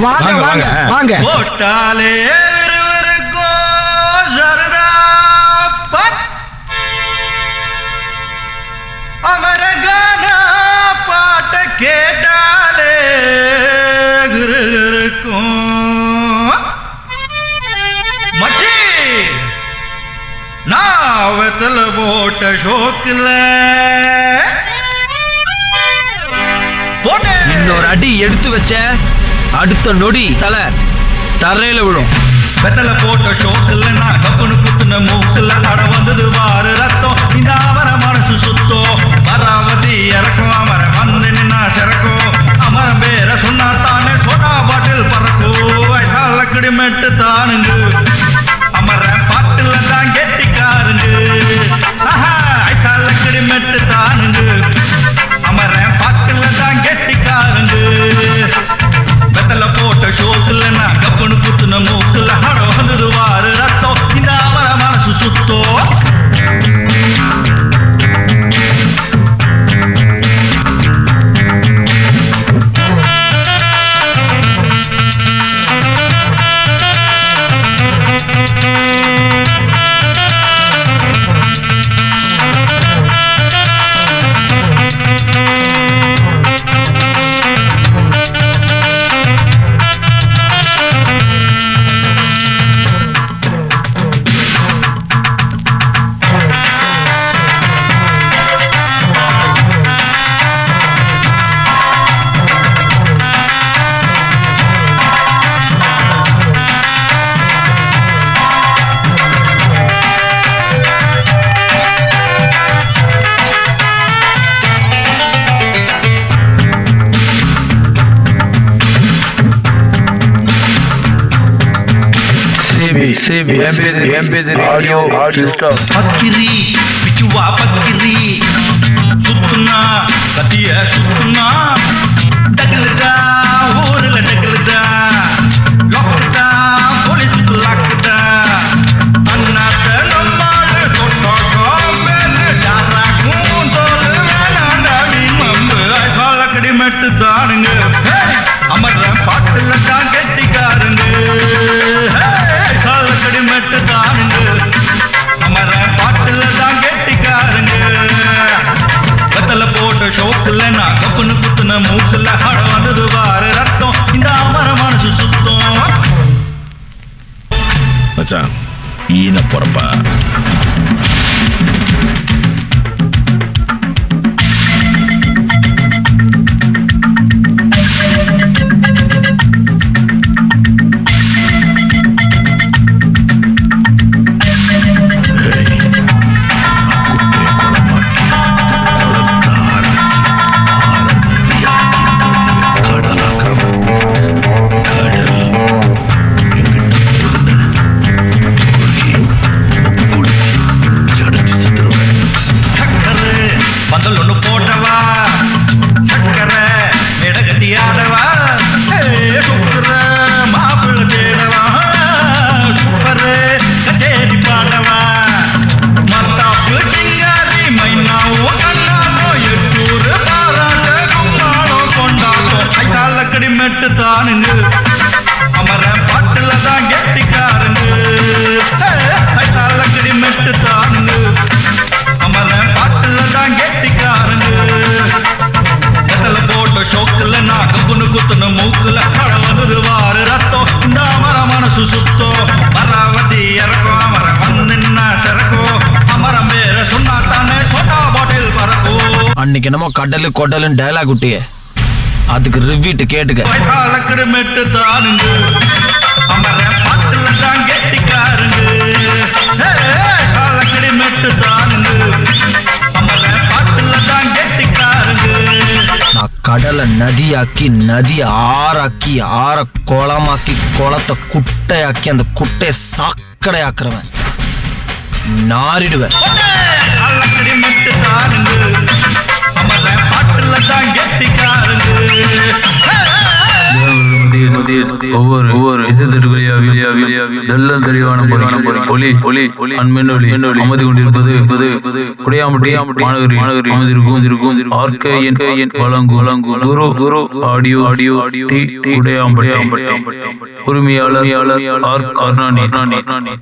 வாங்க வாங்க வாங்க. போட்டாலே அமரகான பாட்ட கேட்டாலே இருக்கும் மச்சி நாவத்துல போட்ட ஷோக்கில் இன்னொரு அடி எடுத்து வச்ச அடுத்த நொடி தலை தரையில விழும். வெத்தல போட்ட ஷோக்கில் நான் கப்புனு குத்துன மூக்குல அட வந்தது வாரு ரத்தம். இந்த அவர மனசு சுத்தோ வராவதி இறக்கும் அமர வந்து நின்னா சிறக்கும். அமரம் பேர சொன்னா தானே சோடா பாட்டில் பறக்கும். வயசால கிடிமெட்டு தானுங்க அமர பாட்டில் தான் கெட்டிக்காருங்க. வயசால கிடிமெட்டு தானுங்க அமர பாட்டில் தான் கெட்டிக்காருங்க. வெத்தல போட்ட ஷோக்குல நான் கப்புனு குத்துன மூக்குல அட வந்தது வாரு ரத்தம். இந்த அவர மனசு சுத்தோ audio system. பக்கிரி பிச்சுவா பக்கிரி சுத்துனா கத்திய சுத்துனா டகலுதா ஊருல டகலுதா லொக்கதா போலீஸ்க்கு லாக்குதா அண்ணாத்த நம்மால தொட்டோ மேல டாராக்கும் தோல் வேணாண்டா நீ மம்பு. ஐசால கடிமெட்டு தானுங்க அமர பாட்டுல தான் கெட்டிக்காருங்க. ஐசால கடிமெட்டு தானுங்க அமர பாட்டுல தான் கெட்டிக்காருங்க. வெத்தல போட்ட ஷோக்குல நான் கப்புனு குத்துன மூக்குல அட வந்தது வாரு ரத்தம். இந்த அமர மனசு சுத்தம். மச்சான் ஈன பொறப்பா பந்தல் ஒண்ணு போட்டவா சக்கரை மெடகட்டி ஆடவா சுக்கர மாப்பிள்ள தேடவா சூப்பரு கச்சேரி பாடவா மத்தாப்பு சிங்காரி மைனாவும் கண்ணாமோ எட்டூர் பாராட்ட கும்மாளோ கொண்டாடோ. ஐசால கடிமெட்டு தானுங்க அமர பாட்டுல தான் கெட்டிக்காருங்க. ஐசால கடிமெட்டு தானுங்க அமர பாட்டுல தான் கெட்டிக்காருங்க. வெத்தல போட்ட ஷோக்குல நான் கப்புனு குத்துன மூக்குல அட வந்தது வாரு ரத்தம். இந்த அமர மனசு சுத்தோ வராவதி இறக்கும் அமர வந்து நின்னா சிறக்கும். அமரம் பேர சொன்னா தானே சோட்டா பாட்டில் பறக்கும். அன்னைக்கு என்னமோ கடலு கொடலுன்னு டயலாக் விட்டியே, அதுக்கு ரிவ்யூட்டு கேட்டுக்க. வயசால கிடுமெட்டு தானுங்க அமர பாட்டுல தான் கெட்டிக்காருங்க. வயசால கிடுமெட்டு தானுங்க அமர பாட்டுல தான் கெட்டிக்காருங்க. நான் கடலை நதியாக்கி நதியை ஆறாக்கி ஆற குளமாக்கி குளத்தை குட்டையாக்கி அந்த குட்டையை சாக்கடையாக்குறவன் நாரிடுவேன். கிடுமெட்டு தானுங்க அமர பாட்டுல தான் கெட்டிக்காருங்க. ஒவ்வொரு தெல்லம் தெளிவான ஒளி அன்மென்னொலி அமதி கொண்டிருப்பது குடையாம்பட்டி மாநகரி அமர்ந்திருக்கும் RKN வழங்கும் குரு ஆடியோ குடையாம்பட்டி உரிமையாளர் R. கருணாநிதி.